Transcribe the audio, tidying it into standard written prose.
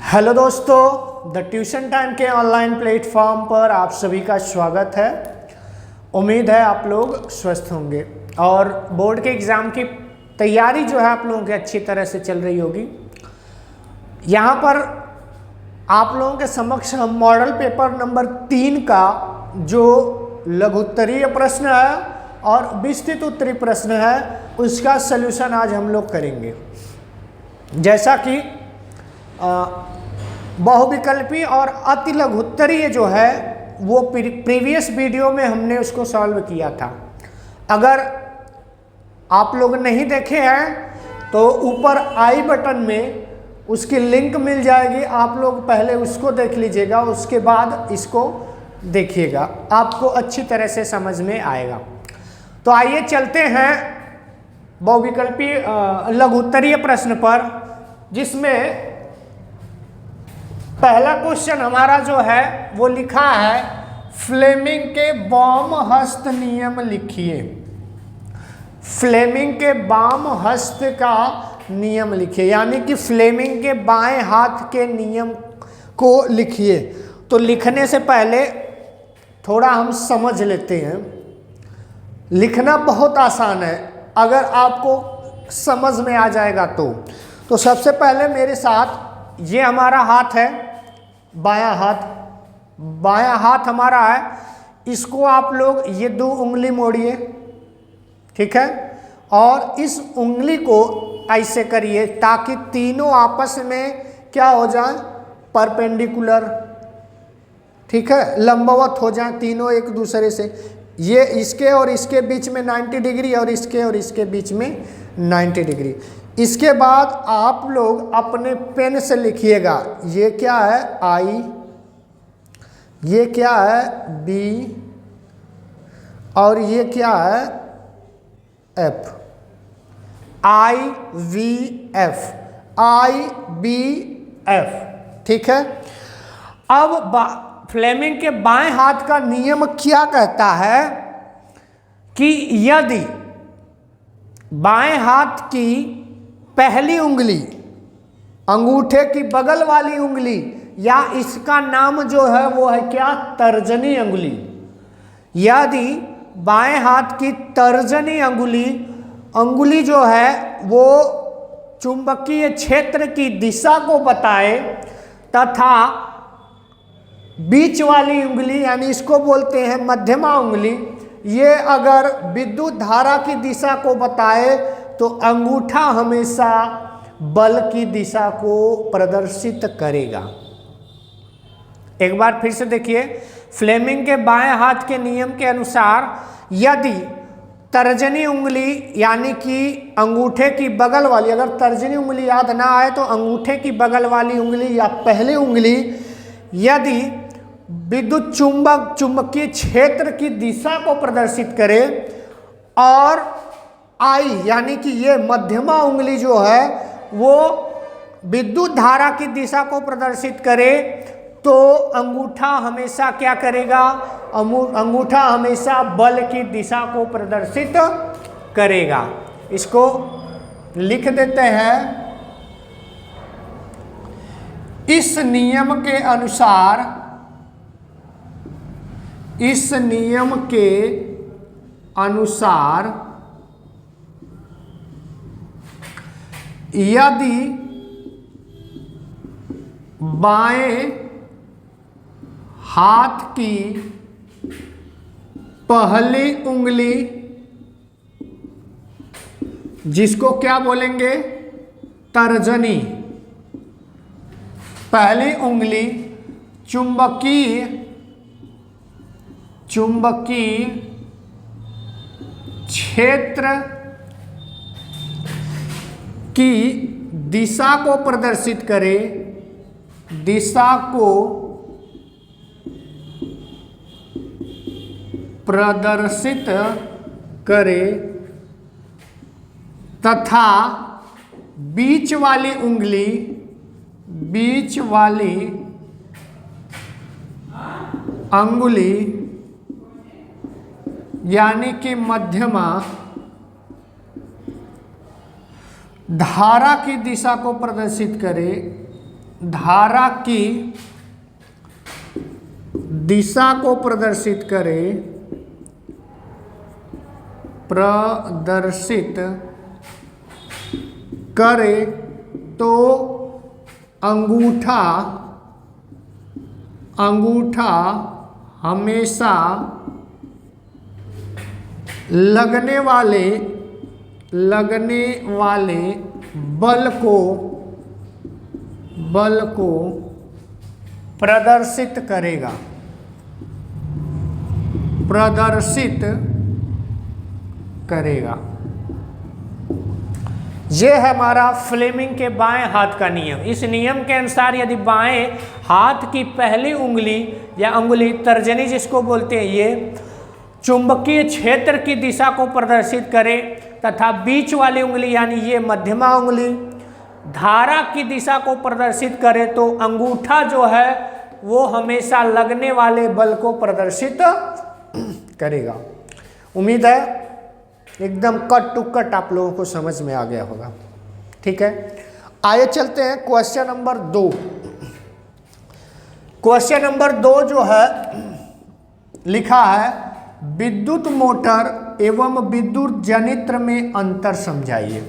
Hello दोस्तों, the tuition time के online platform पर आप सभी का स्वागत है। उम्मीद है आप लोग स्वस्थ होंगे और बोर्ड के एग्ज़ाम की तैयारी जो है आप लोगों की अच्छी तरह से चल रही होगी। यहाँ पर आप लोगों के समक्ष हम मॉडल पेपर नंबर 3 का जो लघुत्तरीय प्रश्न है और विस्तृत उत्तरीय प्रश्न है उसका सलूशन आज हम लोग करेंगे। जैसा कि बहुविकल्पी और अति लघुत्तरीय जो है वो प्रीवियस वीडियो में हमने उसको सॉल्व किया था। अगर आप लोग नहीं देखे हैं तो ऊपर आई बटन में उसकी लिंक मिल जाएगी, आप लोग पहले उसको देख लीजिएगा, उसके बाद इसको देखिएगा, आपको अच्छी तरह से समझ में आएगा। तो आइए चलते हैं बहुविकल्पी लघुत्तरीय प्रश्न पर, जिसमें पहला क्वेश्चन हमारा जो है वो लिखा है फ्लेमिंग के वाम हस्त नियम लिखिए। फ्लेमिंग के वाम हस्त का नियम लिखिए, यानी कि फ्लेमिंग के बाएं हाथ के नियम को लिखिए। तो लिखने से पहले थोड़ा हम समझ लेते हैं। लिखना बहुत आसान है अगर आपको समझ में आ जाएगा तो सबसे पहले मेरे साथ ये हमारा हाथ है, बायां हाथ हमारा है। इसको आप लोग ये 2 उंगली मोड़िए, ठीक है, और इस उंगली को ऐसे करिए ताकि तीनों आपस में क्या हो जाए, परपेंडिकुलर, ठीक है, लंबवत हो जाए तीनों एक दूसरे से। ये इसके और इसके बीच में 90 डिग्री और इसके बीच में 90 डिग्री। इसके बाद आप लोग अपने पेन से लिखिएगा, ये क्या है आई, ये क्या है बी और ये क्या है एफ। आई वी एफ, आई बी एफ, ठीक है। अब फ्लेमिंग के बाएं हाथ का नियम क्या कहता है कि यदि बाएं हाथ की पहली उंगली अंगूठे की बगल वाली उंगली, या इसका नाम जो है वो है क्या, तर्जनी अंगुली। यदि बाएं हाथ की तर्जनी अंगुली जो है वो चुंबकीय क्षेत्र की दिशा को बताए तथा बीच वाली उंगली यानी इसको बोलते हैं मध्यमा उंगली, ये अगर विद्युत धारा की दिशा को बताए तो अंगूठा हमेशा बल की दिशा को प्रदर्शित करेगा। एक बार फिर से देखिए, फ्लेमिंग के बाएं हाथ के नियम के अनुसार यदि तर्जनी उंगली यानी कि अंगूठे की बगल वाली, अगर तर्जनी उंगली याद ना आए तो अंगूठे की बगल वाली उंगली या पहली उंगली यदि विद्युत चुंबकीय क्षेत्र की दिशा को प्रदर्शित करे और आई यानी कि ये मध्यमा उंगली जो है वो विद्युत धारा की दिशा को प्रदर्शित करे, तो अंगूठा हमेशा क्या करेगा, अंगूठा हमेशा बल की दिशा को प्रदर्शित करेगा। इसको लिख देते हैं, इस नियम के अनुसार, इस नियम के अनुसार यदि बाएं हाथ की पहली उंगली, जिसको क्या बोलेंगे, तर्जनी, पहली उंगली चुंबकीय क्षेत्र की दिशा को प्रदर्शित करे, दिशा को प्रदर्शित करे तथा बीच वाली अंगुली यानी कि मध्यमा धारा की दिशा को प्रदर्शित करे, धारा की दिशा को प्रदर्शित करे, तो अंगूठा हमेशा लगने वाले बल को प्रदर्शित करेगा। ये है हमारा फ्लेमिंग के बाएं हाथ का नियम। इस नियम के अनुसार यदि बाएं हाथ की पहली उंगली या अंगुली तर्जनी जिसको बोलते हैं, ये चुंबकीय क्षेत्र की दिशा को प्रदर्शित करे तथा बीच वाली उंगली यानी ये मध्यमा उंगली धारा की दिशा को प्रदर्शित करे, तो अंगूठा जो है वो हमेशा लगने वाले बल को प्रदर्शित करेगा। उम्मीद है एकदम कट टू कट आप लोगों को समझ में आ गया होगा। ठीक है, आइए चलते हैं क्वेश्चन नंबर 2। क्वेश्चन नंबर 2 जो है लिखा है, विद्युत मोटर एवं विद्युत जनित्र में अंतर समझाइए।